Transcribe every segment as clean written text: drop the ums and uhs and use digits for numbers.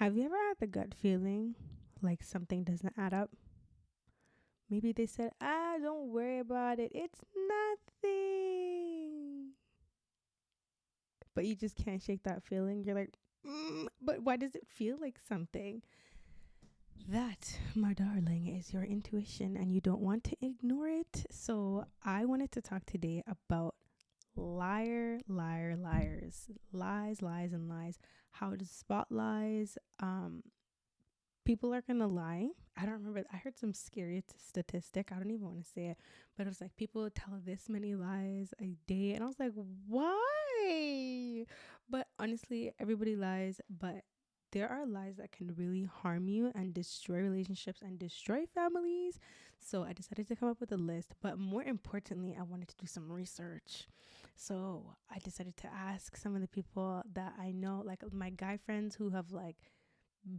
Have you ever had the gut feeling like something doesn't add up? Maybe they said, don't worry about it. It's nothing. But you just can't shake that feeling. You're like, but why does it feel like something? That, my darling, is your intuition and you don't want to ignore it. So I wanted to talk today about liars, lies, and lies, how to spot lies. People are gonna lie. I don't remember. I heard some scary statistic. I don't even want to say it, but it was like people tell this many lies a day, and I was like, why? But honestly, everybody lies, but there are lies that can really harm you and destroy relationships and destroy families. So I decided to come up with a list, but more importantly, I wanted to do some research. So I decided to ask some of the people that I know, like my guy friends who have like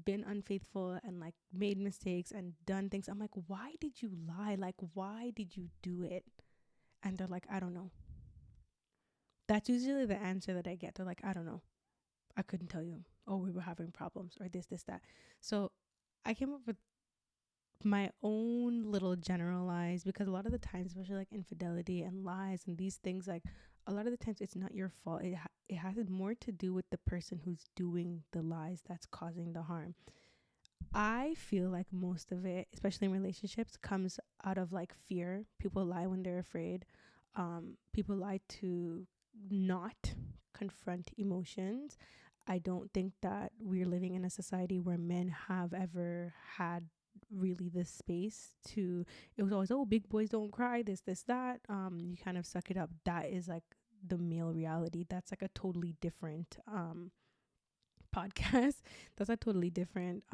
been unfaithful and like made mistakes and done things. I'm like, why did you lie? Like, why did you do it? And they're like, I don't know. That's usually the answer that I get. They're like, I don't know. I couldn't tell you. Oh, we were having problems or this, that. So I came up with my own little generalized, because a lot of the times, especially like infidelity and lies and these things, like a lot of the times it's not your fault. It has more to do with the person who's doing the lies that's causing the harm. I feel like most of it, especially in relationships, comes out of like fear. People lie when they're afraid. People lie to not confront emotions. I don't think that we're living in a society where men have ever had really this space to, it was always, oh, big boys don't cry, this, that. You kind of suck it up. That is like the male reality. That's like a totally different podcast. That's a totally different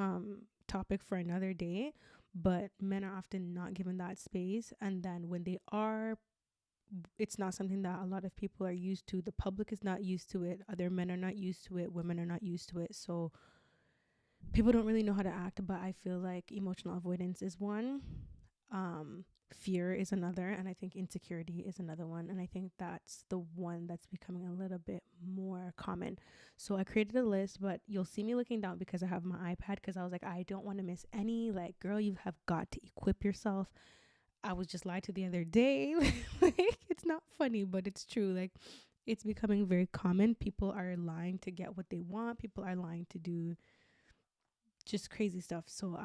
topic for another day. But men are often not given that space, and then when they are, it's not something that a lot of people are used to. The public is not used to it, other men are not used to it, women are not used to it, so people don't really know how to act. But I feel like emotional avoidance is one, fear is another, and I think insecurity is another one, and I think that's the one that's becoming a little bit more common. So I created a list, but you'll see me looking down because I have my iPad, because I was like, I don't want to miss any. Like, girl, you have got to equip yourself. I was just lied to the other day. Like, it's not funny, but it's true. Like, it's becoming very common. People are lying to get what they want. People are lying to do just crazy stuff. So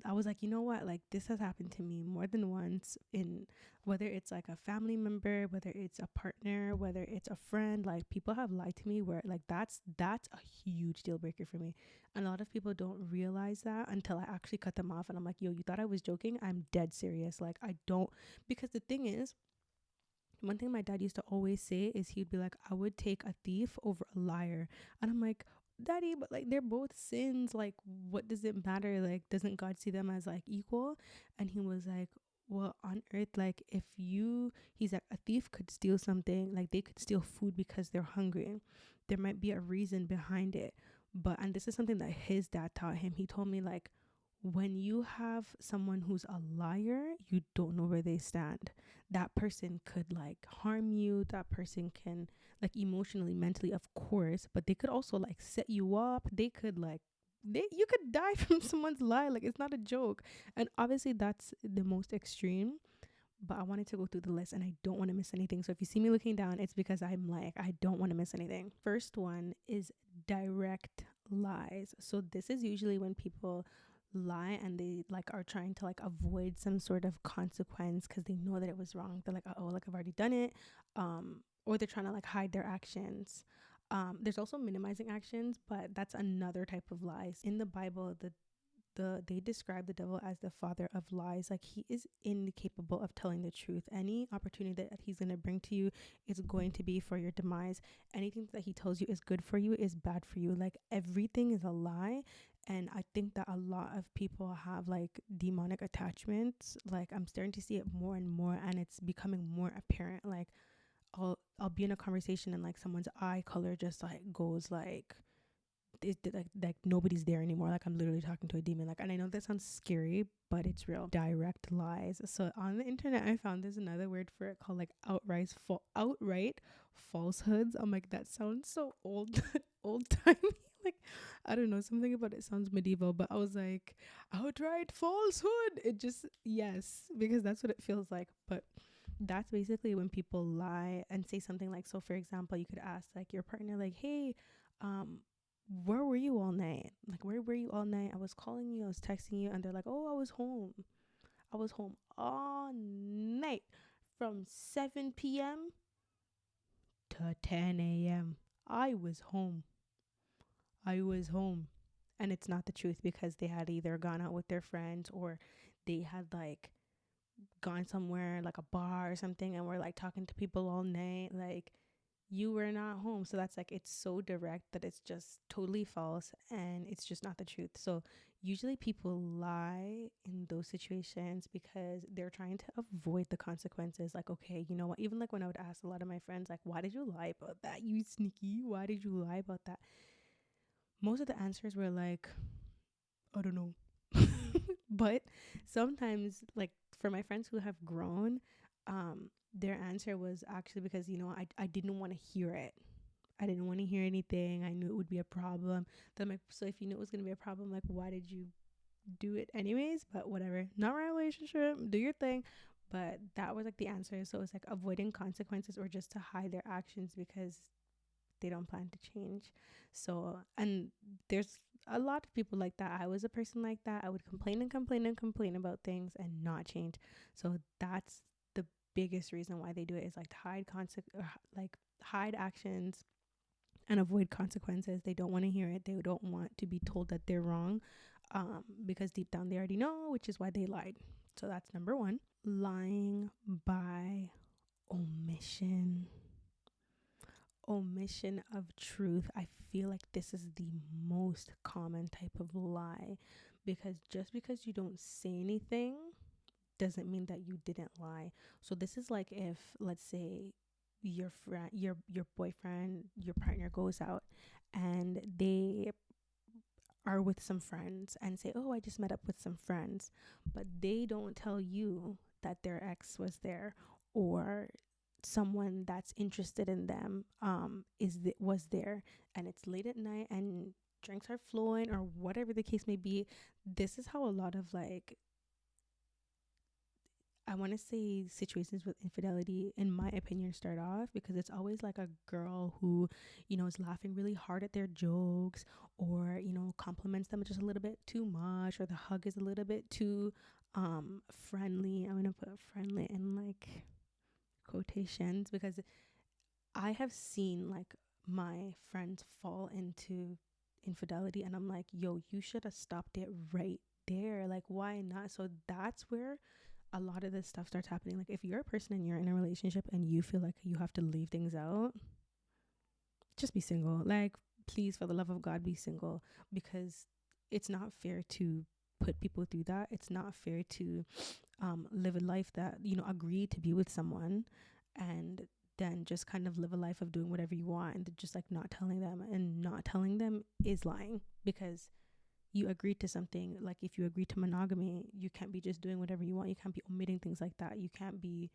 I was like, you know what, like this has happened to me more than once, in whether it's like a family member, whether it's a partner, whether it's a friend. Like, people have lied to me where like that's a huge deal breaker for me, and a lot of people don't realize that until I actually cut them off, and I'm like, yo, you thought I was joking? I'm dead serious. Like, I don't, because the thing is, one thing my dad used to always say is, he'd be like, I would take a thief over a liar. And I'm like, daddy, but like they're both sins. Like, what does it matter? Like, doesn't God see them as like equal? And he was like, well, on earth, like he's like, a thief could steal something, like they could steal food because they're hungry. There might be a reason behind it. But, and this is something that his dad taught him. He told me, like, when you have someone who's a liar, you don't know where they stand. That person could like harm you. That person can, like, emotionally, mentally, of course, but they could also like set you up. They could like, you could die from someone's lie. Like, it's not a joke. And obviously that's the most extreme, but I wanted to go through the list and I don't want to miss anything. So if you see me looking down, it's because I'm like, I don't want to miss anything. First one is direct lies. So this is usually when people lie and they like are trying to like avoid some sort of consequence because they know that it was wrong. They're like, oh, like I've already done it. Or they're trying to like hide their actions. There's also minimizing actions, but that's another type of lies. In the Bible, they describe the devil as the father of lies. Like, he is incapable of telling the truth. Any opportunity that he's going to bring to you is going to be for your demise. Anything that he tells you is good for you is bad for you. Like, everything is a lie. And I think that a lot of people have like demonic attachments. Like, I'm starting to see it more and more, and it's becoming more apparent. Like, I'll be in a conversation and like someone's eye color just like goes like, like nobody's there anymore. Like, I'm literally talking to a demon. Like, and I know that sounds scary, but it's real. Direct lies. So on the internet, I found there's another word for it called like outright falsehoods. I'm like, that sounds so old, old timey. Like, I don't know, something about it sounds medieval, but I was like, outright falsehood. It just, yes, because that's what it feels like. But that's basically when people lie and say something like, so for example, you could ask like your partner, like, hey, um, where were you all night? Like, where were you all night? I was calling you, I was texting you, and they're like, oh, I was home. I was home all night from 7 p.m. to 10 a.m. I was home. I was home. And it's not the truth, because they had either gone out with their friends, or they had like gone somewhere like a bar or something and were like talking to people all night. Like, you were not home. So that's like, it's so direct that it's just totally false, and it's just not the truth. So usually people lie in those situations because they're trying to avoid the consequences. Like, okay, you know what, even like when I would ask a lot of my friends, like, why did you lie about that, you sneaky, why did you lie about that? Most of the answers were like, I don't know. But sometimes, like, for my friends who have grown, their answer was actually because, you know, I didn't want to hear it. I didn't want to hear anything. I knew it would be a problem. Then I'm like, so if you knew it was going to be a problem, like, why did you do it anyways? But whatever. Not my relationship. Do your thing. But that was like the answer. So it's like avoiding consequences, or just to hide their actions because they don't plan to change. So, and there's a lot of people like that. I was a person like that. I would complain and complain and complain about things and not change. So that's the biggest reason why they do it, is like to hide like hide actions and avoid consequences. They don't want to hear it. They don't want to be told that they're wrong, because deep down they already know, which is why they lied. So that's number one. Lying by omission. Omission of truth. I feel like this is the most common type of lie, because just because you don't say anything doesn't mean that you didn't lie. So this is like, if let's say your friend, your boyfriend, your partner goes out and they are with some friends and say, oh, I just met up with some friends, but they don't tell you that their ex was there, or someone that's interested in them was there, and it's late at night and drinks are flowing, or whatever the case may be. This is how a lot of, like, I want to say, situations with infidelity, in my opinion, start off, because it's always like a girl who, you know, is laughing really hard at their jokes, or, you know, compliments them just a little bit too much, or the hug is a little bit too friendly. I'm gonna put friendly in like quotations, because I have seen like my friends fall into infidelity, and I'm like, yo, you should have stopped it right there. Like, why not? So that's where a lot of this stuff starts happening. Like, if you're a person and you're in a relationship and you feel like you have to leave things out, just be single. Like, please, for the love of God, be single, because it's not fair to put people through that. It's not fair to live a life that, you know, agree to be with someone and then just kind of live a life of doing whatever you want, and just like not telling them. And not telling them is lying, because you agreed to something. Like, if you agree to monogamy, you can't be just doing whatever you want. You can't be omitting things like that. You can't be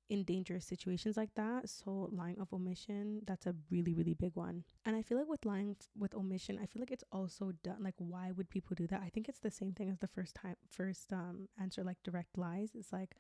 in dangerous situations like that. So lying of omission, that's a really, really big one. And I feel like with lying with omission, I feel like it's also done, like, why would people do that? I think it's the same thing as the first answer, like direct lies. It's like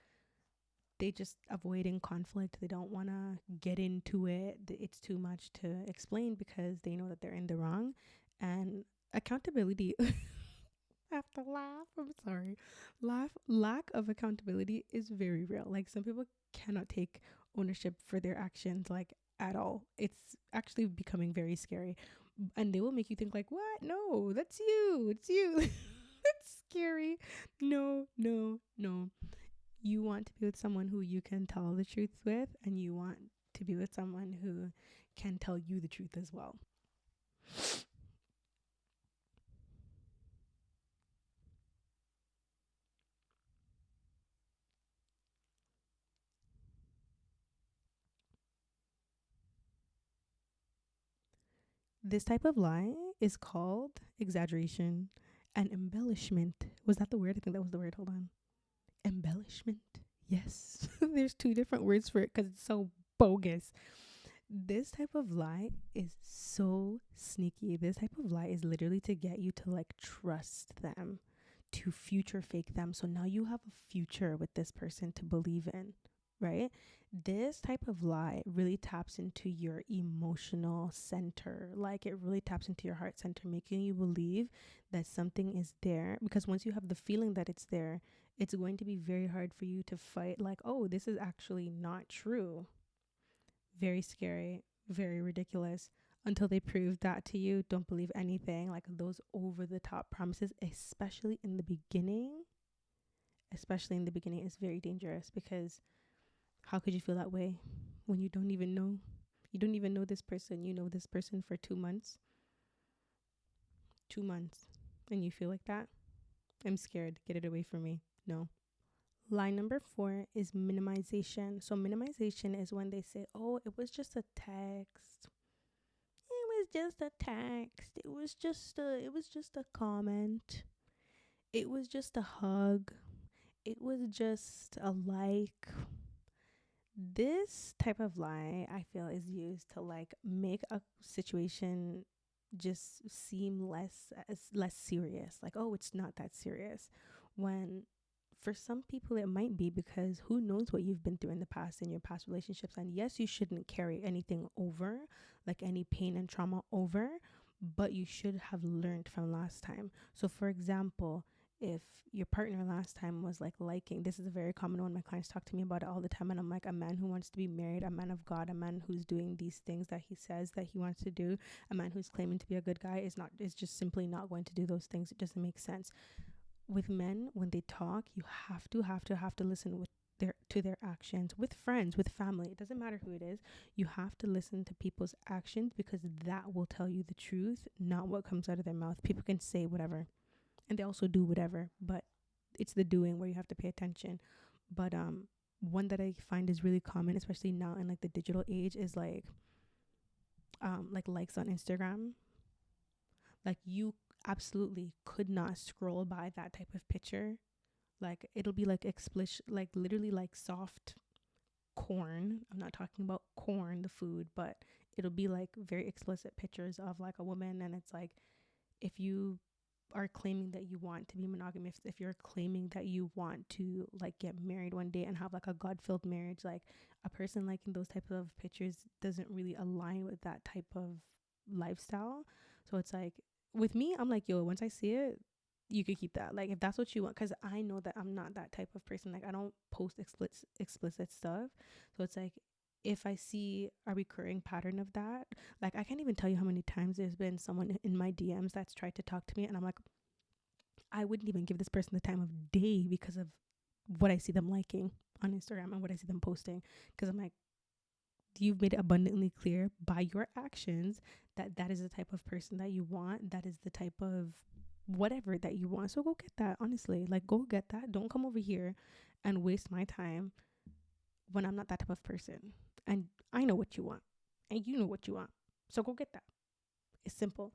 they just avoiding conflict. They don't want to get into it. It's too much to explain, because they know that they're in the wrong. And accountability I have to laugh. I'm sorry. Lack of accountability is very real. Like, some people cannot take ownership for their actions, like, at all. It's actually becoming very scary. And they will make you think like, what? No, that's you. It's you. It's scary. No, no, no. You want to be with someone who you can tell the truth with, and you want to be with someone who can tell you the truth as well. This type of lie is called exaggeration and embellishment. Was that the word? I think that was the word. Hold on. Embellishment. Yes. There's two different words for it because it's so bogus. This type of lie is so sneaky. This type of lie is literally to get you to like trust them, to future fake them. So now you have a future with this person to believe in, right? This type of lie really taps into your emotional center. Like it really taps into your heart center, making you believe that something is there. Because once you have the feeling that it's there, it's going to be very hard for you to fight. Like, oh, this is actually not true. Very scary, very ridiculous. Until they prove that to you, don't believe anything. Like those over the top promises, especially in the beginning, is very dangerous, because how could you feel that way when you don't even know? You don't even know this person. You know this person for 2 months. 2 months. And you feel like that? I'm scared. Get it away from me. No. Line number 4 is minimization. So minimization is when they say, oh, it was just a text. It was just a text. It was just a comment. It was just a hug. It was just a like. This type of lie, I feel, is used to like make a situation just seem less serious. Like, oh, it's not that serious. When for some people it might be, because who knows what you've been through in the past, in your past relationships. And yes, you shouldn't carry anything over, like any pain and trauma over, but you should have learned from last time. So for example, if your partner last time was like liking, this is a very common one, my clients talk to me about it all the time, and I'm like, a man who wants to be married, a man of God, a man who's doing these things that he says that he wants to do, a man who's claiming to be a good guy is just simply not going to do those things. It doesn't make sense. With men, when they talk, you have to listen with their actions. With friends, with family, it doesn't matter who it is, you have to listen to people's actions, because that will tell you the truth, not what comes out of their mouth. People can say whatever and they also do whatever, but it's the doing where you have to pay attention. But one that I find is really common, especially now in like the digital age, is like likes on Instagram. Like you absolutely could not scroll by that type of picture. Like it'll be like explicit, like literally like soft corn. I'm not talking about corn, the food, but it'll be like very explicit pictures of like a woman. And it's like, if you are claiming that you want to be monogamous, if you're claiming that you want to like get married one day and have like a God-filled marriage, like a person liking those type of pictures doesn't really align with that type of lifestyle. So it's like, with me, I'm like, yo, once I see it, you could keep that. Like if that's what you want, because I know that I'm not that type of person. Like I don't post explicit stuff. So it's like, if I see a recurring pattern of that, like I can't even tell you how many times there's been someone in my DMs that's tried to talk to me, and I'm like, I wouldn't even give this person the time of day because of what I see them liking on Instagram and what I see them posting. Because I'm like, you've made it abundantly clear by your actions that that is the type of person that you want. That is the type of whatever that you want. So go get that, honestly. Like go get that. Don't come over here and waste my time when I'm not that type of person. And I know what you want. And you know what you want. So go get that. It's simple.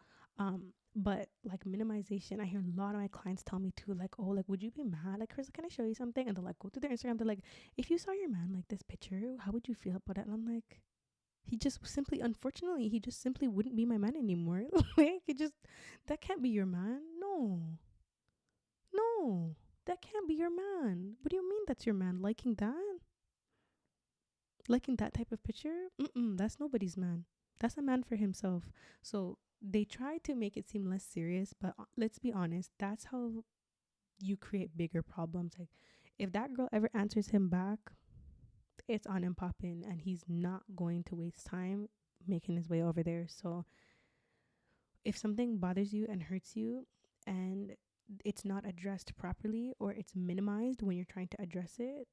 But like minimization, I hear a lot of my clients tell me too, like, oh, like, would you be mad? Like, Chris, can I show you something? And they're like, go to their Instagram. They're like, if you saw your man like this picture, how would you feel about it? And I'm like, unfortunately, he just simply wouldn't be my man anymore. Like, that can't be your man. No, that can't be your man. What do you mean that's your man? Liking that type of picture? That's nobody's man. That's a man for himself. So they try to make it seem less serious, but let's be honest, that's how you create bigger problems. Like if that girl ever answers him back, it's on and popping, and he's not going to waste time making his way over there. So if something bothers you and hurts you and it's not addressed properly, or it's minimized when you're trying to address it,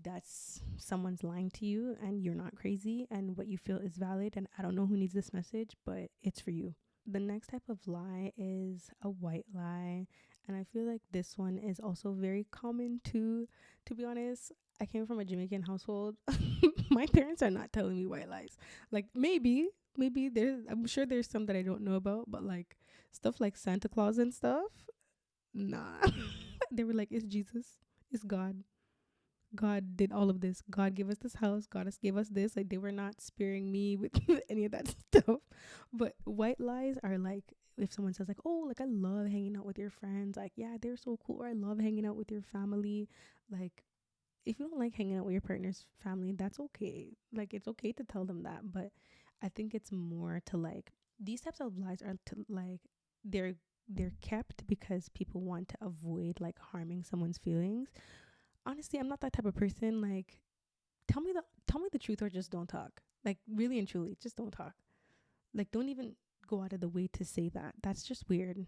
that's someone's lying to you, and you're not crazy, and what you feel is valid. And I don't know who needs this message, but it's for you. The next type of lie is a white lie, and I feel like this one is also very common too. To be honest, I came from a Jamaican household. My parents are not telling me white lies. Like maybe I'm sure there's some that I don't know about, but like stuff like Santa Claus and stuff, nah. They were like, it's Jesus, it's God. God did all of this. God gave us this house. God has gave us this. Like, they were not sparing me with any of that stuff. But white lies are like, if someone says like, oh, like I love hanging out with your friends, like, yeah, they're so cool, or I love hanging out with your family. Like, if you don't like hanging out with your partner's family, that's okay. Like, it's okay to tell them that. But I think it's more to like, these types of lies are to like, they're kept because people want to avoid like harming someone's feelings. Honestly, I'm not that type of person. Like, tell me the truth, or just don't talk. Like, really and truly, just don't talk. Like, don't even go out of the way to say that. That's just weird.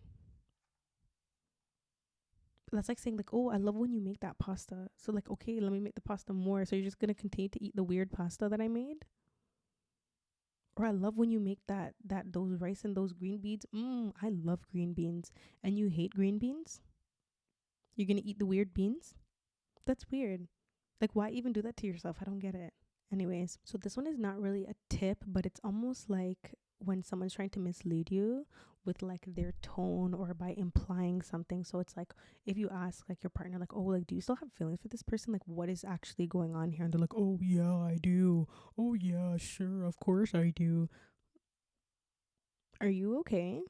That's like saying like, oh, I love when you make that pasta. So like, okay, let me make the pasta more. So you're just gonna continue to eat the weird pasta that I made? Or I love when you make those rice and those green beans. I love green beans. And you hate green beans? You're gonna eat the weird beans? That's weird. Like, why even do that to yourself? I don't get it. Anyways, so this one is not really a tip, but it's almost like when someone's trying to mislead you with like their tone or by implying something. So it's like, if you ask like your partner, like, oh, like, do you still have feelings for this person? Like, what is actually going on here? And they're like, oh, yeah, I do. Oh, yeah, sure. Of course I do. Are you okay?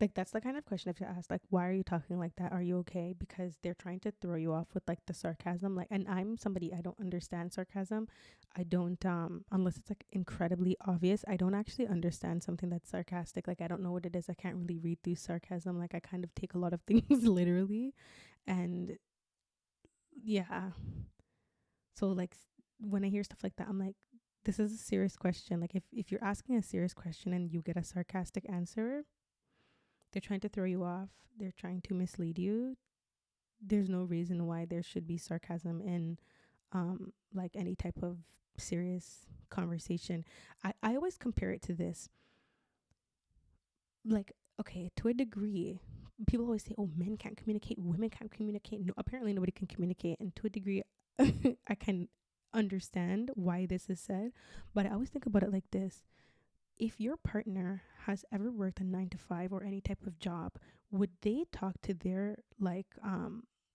Like, that's the kind of question if you ask, like, why are you talking like that? Are you okay? Because they're trying to throw you off with like the sarcasm. Like, and I'm somebody, I don't understand sarcasm. I don't unless it's like incredibly obvious. I don't actually understand something that's sarcastic. Like, I don't know what it is. I can't really read through sarcasm. Like, I kind of take a lot of things literally. And yeah. So like, when I hear stuff like that, I'm like, this is a serious question. Like, if you're asking a serious question and you get a sarcastic answer, they're trying to throw you off. They're trying to mislead you. There's no reason why there should be sarcasm in like any type of serious conversation. I always compare it to this. Like, okay, to a degree, people always say, oh, men can't communicate, women can't communicate. No, apparently nobody can communicate. And to a degree, I can understand why this is said. But I always think about it like this. If your partner has ever worked a 9 to 5 or any type of job, would they talk to their like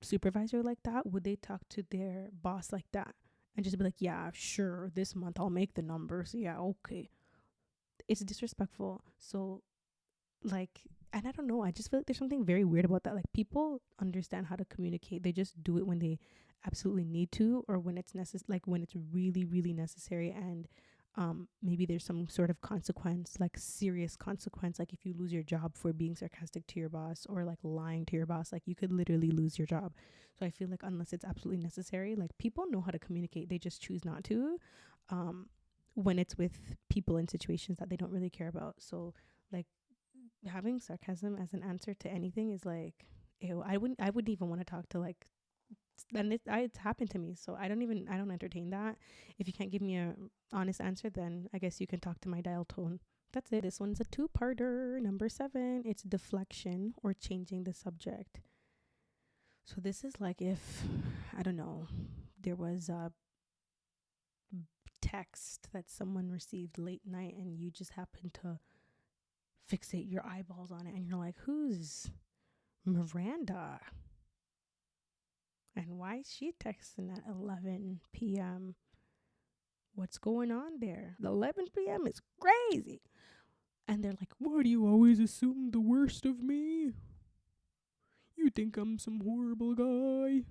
supervisor like that? Would they talk to their boss like that and just be like, yeah, sure, this month I'll make the numbers, yeah, okay? It's disrespectful. So like, and I don't know, I just feel like there's something very weird about that. Like, people understand how to communicate, they just do it when they absolutely need to, or when it's necessary, like when it's really really necessary. And maybe there's some sort of consequence, like serious consequence, like if you lose your job for being sarcastic to your boss or like lying to your boss, like you could literally lose your job. So I feel like unless it's absolutely necessary, like people know how to communicate, they just choose not to, when it's with people in situations that they don't really care about. So like, having sarcasm as an answer to anything is like, ew. I wouldn't even want to talk to like, and it's happened to me, so I don't entertain that. If you can't give me a honest answer, then I guess you can talk to my dial tone. That's it. This one's a two-parter. Number 7, it's deflection or changing the subject. So this is like, if I don't know, there was a text that someone received late night and you just happen to fixate your eyeballs on it and you're like, who's Miranda? And why is she texting at 11 p.m.? What's going on there? The 11 p.m. is crazy. And they're like, why do you always assume the worst of me? You think I'm some horrible guy.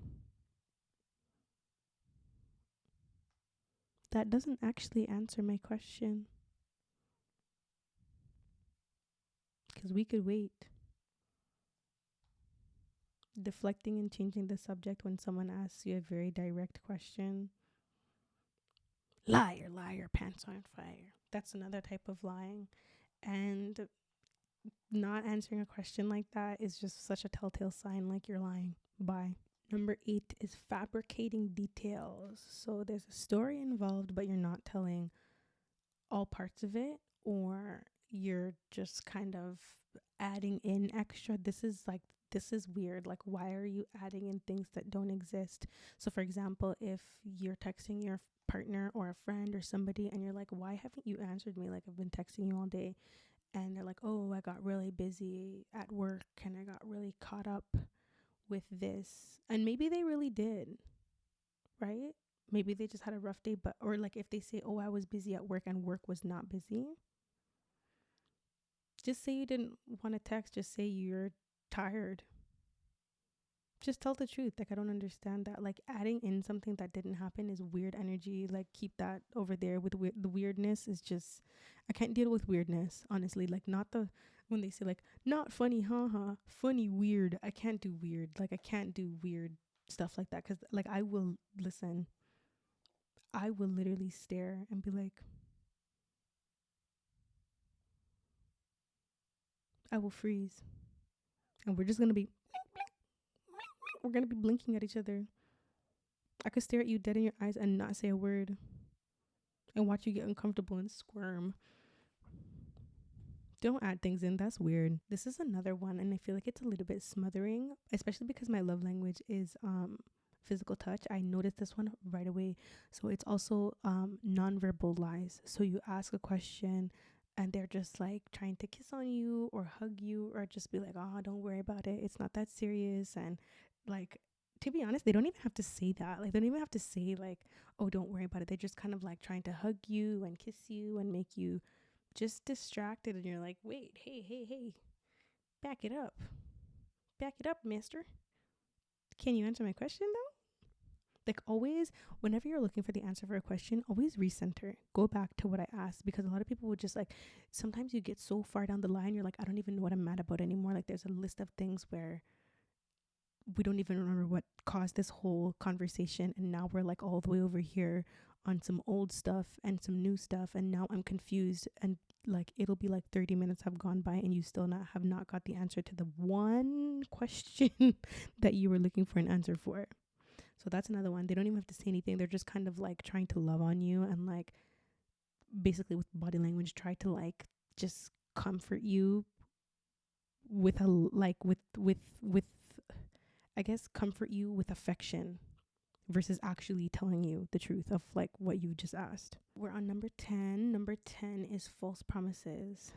That doesn't actually answer my question. Because we could wait. Deflecting and changing the subject when someone asks you a very direct question. Liar, liar, pants on fire. That's another type of lying. And not answering a question like that is just such a telltale sign, like you're lying. Bye. Number 8 is fabricating details. So there's a story involved, but you're not telling all parts of it, or you're just kind of adding in extra. This is weird. Like, why are you adding in things that don't exist? So for example, if you're texting your partner or a friend or somebody and you're like, why haven't you answered me? Like, I've been texting you all day. And they're like, oh, I got really busy at work and I got really caught up with this, and maybe they really did, right? Maybe they just had a rough day, but, or like if they say, oh, I was busy at work and work was not busy, just say you didn't want to text, just say you're tired. Just tell the truth. Like, I don't understand that. Like, adding in something that didn't happen is weird energy. Like, keep that over there with the weirdness is just, I can't deal with weirdness, honestly. Like, not the, when they say, like, not funny, haha, funny, weird. I can't do weird. Like, I can't do weird stuff like that. Cause, like, I will literally stare and be like, I will freeze. And we're just going to be, we're going to be blinking at each other. I could stare at you dead in your eyes and not say a word and watch you get uncomfortable and squirm. Don't add things in. That's weird. This is another one, and I feel like it's a little bit smothering, especially because my love language is physical touch. I noticed this one right away. So it's also nonverbal lies. So you ask a question and they're just like trying to kiss on you or hug you or just be like, oh, don't worry about it, it's not that serious. And like, to be honest, they don't even have to say that. Like, they don't even have to say like, oh, don't worry about it. They're just kind of like trying to hug you and kiss you and make you just distracted. And you're like, wait, hey, back it up, mister. Can you answer my question though? Like, always, whenever you're looking for the answer for a question, always recenter, go back to what I asked, because a lot of people would just like, sometimes you get so far down the line, you're like, I don't even know what I'm mad about anymore. Like, there's a list of things where we don't even remember what caused this whole conversation, and now we're like all the way over here on some old stuff and some new stuff, and now I'm confused, and like it'll be like 30 minutes have gone by and you still have not got the answer to the one question that you were looking for an answer for. So that's another one. They don't even have to say anything. They're just kind of like trying to love on you and like basically with body language try to like just comfort you with a like with I guess comfort you with affection versus actually telling you the truth of like what you just asked. We're on number 10. Number 10 is false promises.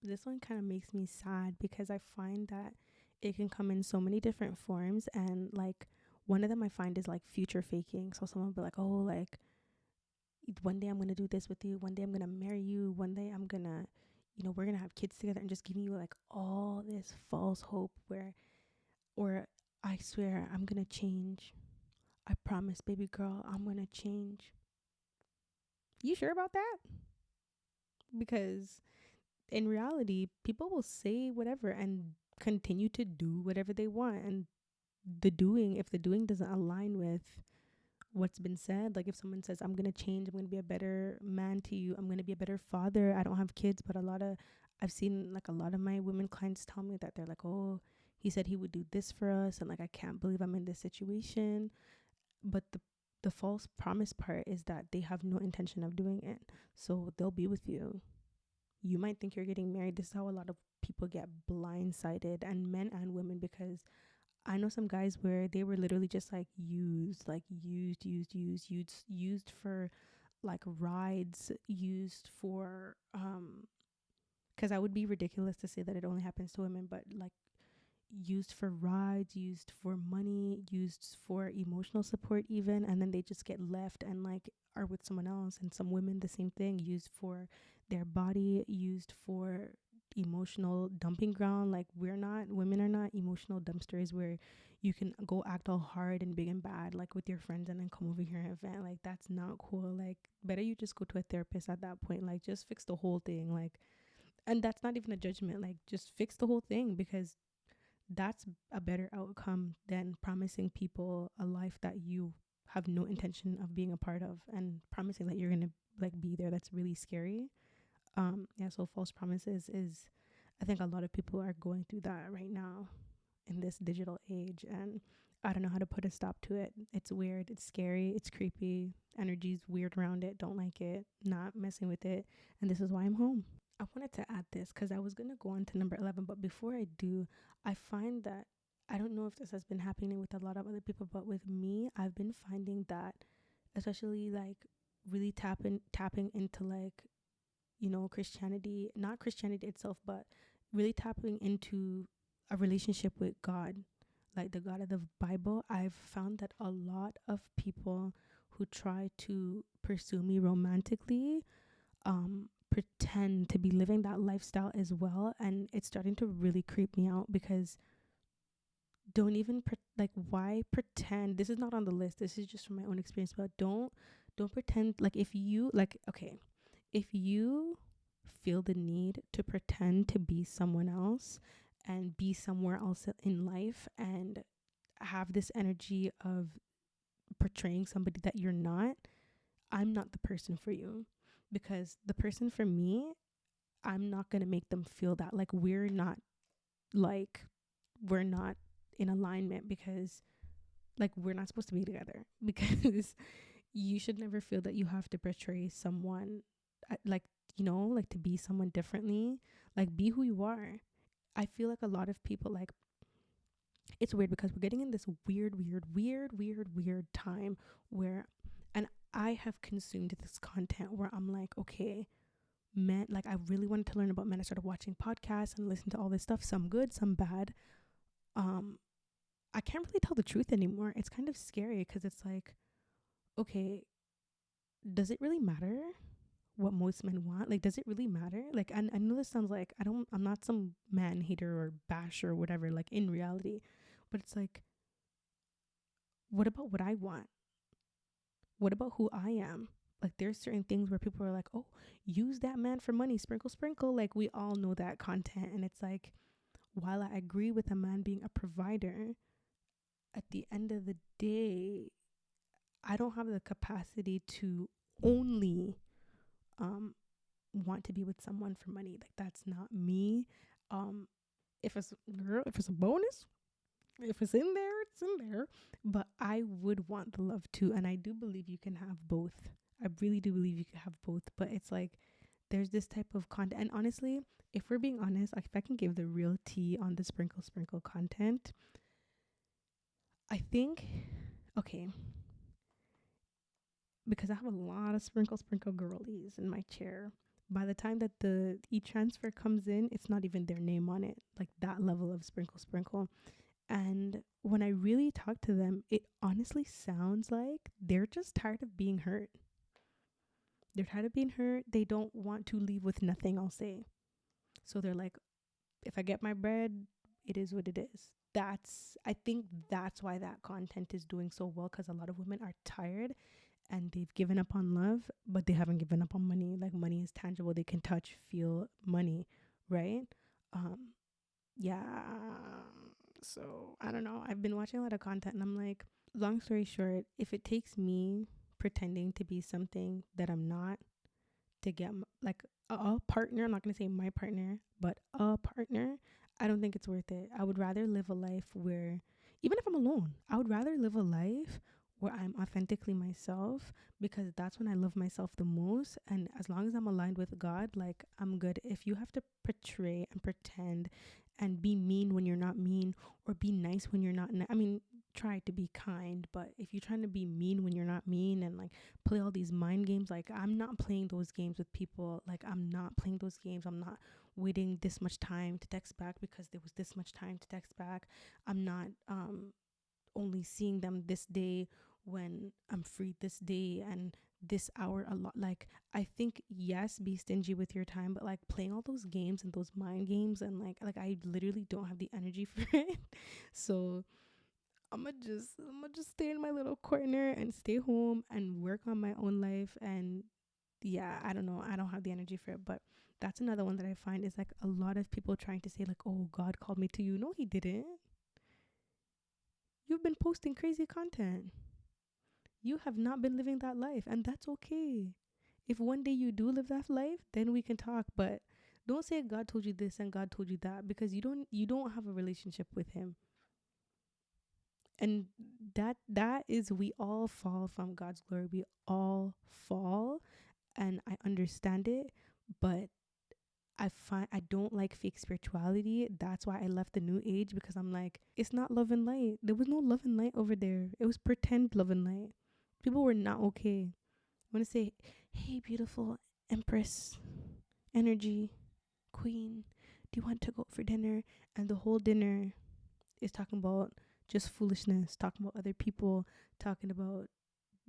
This one kind of makes me sad because I find that it can come in so many different forms, and like one of them I find is like future faking. So someone will be like, oh, like one day I'm going to do this with you. One day I'm going to marry you. One day I'm going to, we're going to have kids together, and just giving you like all this false hope or I swear I'm going to change. I promise, baby girl, I'm going to change. You sure about that? Because in reality, people will say whatever and continue to do whatever they want. And if the doing doesn't align with what's been said, like if someone says, I'm going to change, I'm going to be a better man to you, I'm going to be a better father. I don't have kids, but I've seen like a lot of my women clients tell me that they're like, oh, he said he would do this for us. And like, I can't believe I'm in this situation. But the false promise part is that they have no intention of doing it. So they'll be with you. You might think you're getting married. This is how a lot of people get blindsided, and men and women, because I know some guys where they were literally just like used for like rides, used for because I would be ridiculous to say that it only happens to women, but like used for rides, used for money, used for emotional support even, and then they just get left and like are with someone else. And some women the same thing, used for their body, used for emotional dumping ground. Like, women are not emotional dumpsters where you can go act all hard and big and bad like with your friends and then come over here and vent. Like, that's not cool. Like, better you just go to a therapist at that point. Like, just fix the whole thing. Like, and that's not even a judgment. Like, just fix the whole thing, because that's a better outcome than promising people a life that you have no intention of being a part of, and promising that you're going to like be there. That's really scary. So false promises is, I think a lot of people are going through that right now in this digital age, and I don't know how to put a stop to it. It's weird, it's scary, it's creepy, energy's weird around it, don't like it, not messing with it, and this is why I'm home. I wanted to add this because I was going to go on to number 11, but before I do, I find that, I don't know if this has been happening with a lot of other people, but with me, I've been finding that, especially like really tapping into like, Christianity, not Christianity itself, but really tapping into a relationship with God. like the God of the Bible, I've found that a lot of people who try to pursue me romantically pretend to be living that lifestyle as well, and it's starting to really creep me out because don't even like, why pretend? This is not on the list, this is just from my own experience, but don't pretend. Like, if you like, okay, if you feel the need to pretend to be someone else and be somewhere else in life and have this energy of portraying somebody that you're not, I'm not the person for you. Because the person for me, I'm not going to make them feel that like like we're not in alignment, because like we're not supposed to be together. Because you should never feel that you have to portray someone like, like to be someone differently. Like, be who you are. I feel like a lot of people, like, it's weird because we're getting in this weird time where, and I have consumed this content where I'm like, okay, men, like, I really wanted to learn about men. I started watching podcasts and listen to all this stuff, some good, some bad. I can't really tell the truth anymore. It's kind of scary because it's like, okay, does it really matter what most men want? Like, does it really matter? Like, I know this sounds like I'm not some man hater or basher or whatever, like, in reality, but it's like, what about what I want? What about who I am? Like, there's certain things where people are like, oh, use that man for money, sprinkle sprinkle. Like, we all know that content, and it's like, while I agree with a man being a provider, at the end of the day, I don't have the capacity to only want to be with someone for money. Like, that's not me. Um if it's, girl, if it's a bonus, if it's in there, it's in there. But I would want the love too, and I do believe you can have both. I really do believe you can have both, but it's like, there's this type of content. And honestly, if we're being honest, like, if I can give the real tea on the sprinkle sprinkle content, I think, okay, because I have a lot of sprinkle sprinkle girlies in my chair. By the time that the e-transfer comes in, it's not even their name on it. Like, that level of sprinkle sprinkle. And when I really talk to them, it honestly sounds like they're just tired of being hurt. They're tired of being hurt. They don't want to leave with nothing, I'll say. So they're like, if I get my bread, it is what it is. I think that's why that content is doing so well, because a lot of women are tired and they've given up on love, but they haven't given up on money. Like, money is tangible. They can touch, feel money, right? Yeah. So I don't know. I've been watching a lot of content and I'm like, long story short, if it takes me pretending to be something that I'm not to get like a partner, I'm not going to say my partner, but a partner, I don't think it's worth it. I would rather live a life where, even if I'm alone, I would rather live a life where I'm authentically myself, because that's when I love myself the most. And as long as I'm aligned with God, like, I'm good. If you have to portray and pretend and be mean when you're not mean, or be nice when you're not I mean, try to be kind, but if you're trying to be mean when you're not mean, and like play all these mind games, like, I'm not playing those games with people. Like, I'm not playing those games. I'm not waiting this much time to text back because there was this much time to text back. I'm not only seeing them this day when I'm free this day and this hour a lot. Like, I think, yes, be stingy with your time, but like, playing all those games and those mind games, and like I literally don't have the energy for it. So I'ma just stay in my little corner and stay home and work on my own life. And yeah, I don't know, I don't have the energy for it. But that's another one that I find is like, a lot of people trying to say like, oh, God called me to you. No, he didn't. You've been posting crazy content. You have not been living that life, and that's okay. If one day you do live that life, then we can talk. But don't say God told you this and God told you that, because you don't have a relationship with him. And that is, we all fall from God's glory. We all fall, and I understand it, but I don't like fake spirituality. That's why I left the new age, because I'm like, it's not love and light. There was no love and light over there. It was pretend love and light. People were not okay. I want to say, hey, beautiful Empress, energy, queen, do you want to go for dinner? And the whole dinner is talking about just foolishness, talking about other people, talking about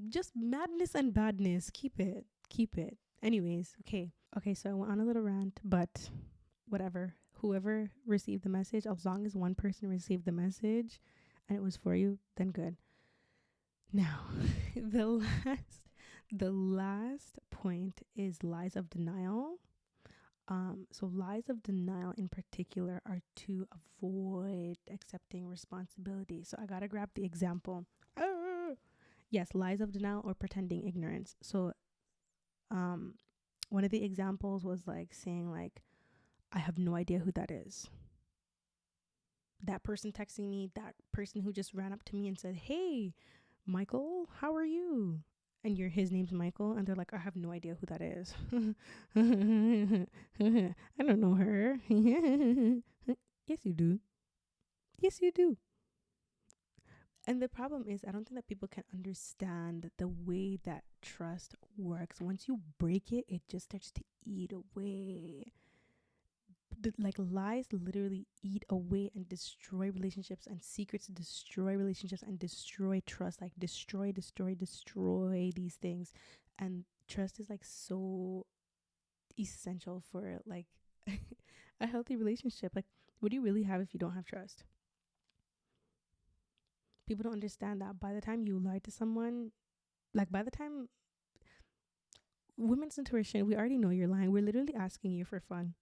just madness and badness. Keep it. Anyways, okay, so I went on a little rant, but whatever. Whoever received the message, as long as one person received the message and it was for you, then good. Now, the last point is lies of denial. So lies of denial in particular are to avoid accepting responsibility. So I gotta grab the example. Yes, lies of denial or pretending ignorance. So one of the examples was like saying like, I have no idea who that is. That person texting me, that person who just ran up to me and said, hey, Michael, how are you? And his name's Michael, and they're like, I have no idea who that is. I don't know her. Yes, you do. Yes, you do. And the problem is, I don't think that people can understand the way that trust works. Once you break it, it just starts to eat away. Like lies literally eat away and destroy relationships, and secrets destroy relationships and destroy trust. Like destroy these things. And trust is like so essential for like a healthy relationship. Like, what do you really have if you don't have trust? People don't understand that by the time you lie to someone, like by the time women's intuition, we already know you're lying. We're literally asking you for fun.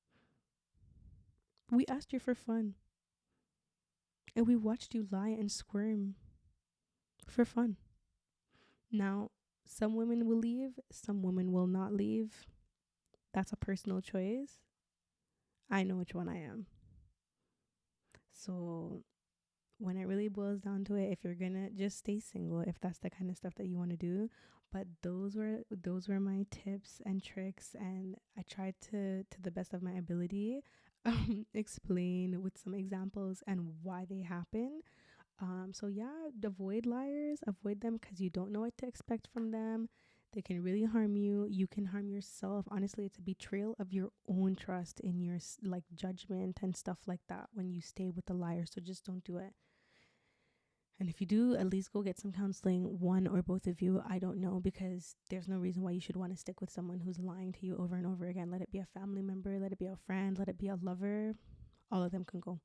We asked you for fun. And we watched you lie and squirm for fun. Now, some women will leave, some women will not leave. That's a personal choice. I know which one I am. So when it really boils down to it, if you're gonna just stay single, if that's the kind of stuff that you want to do. But those were my tips and tricks, and I tried to the best of my ability explain with some examples and why they happen. So yeah, avoid liars, avoid them, because you don't know what to expect from them. They can really harm you. You can harm yourself. Honestly, it's a betrayal of your own trust in your like judgment and stuff like that when you stay with the liar. So just don't do it. And if you do, at least go get some counseling, one or both of you. I don't know, because there's no reason why you should want to stick with someone who's lying to you over and over again. Let it be a family member, let it be a friend, let it be a lover. All of them can go.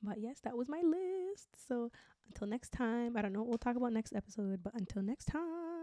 But yes, that was my list. So until next time, I don't know what we'll talk about next episode, but until next time.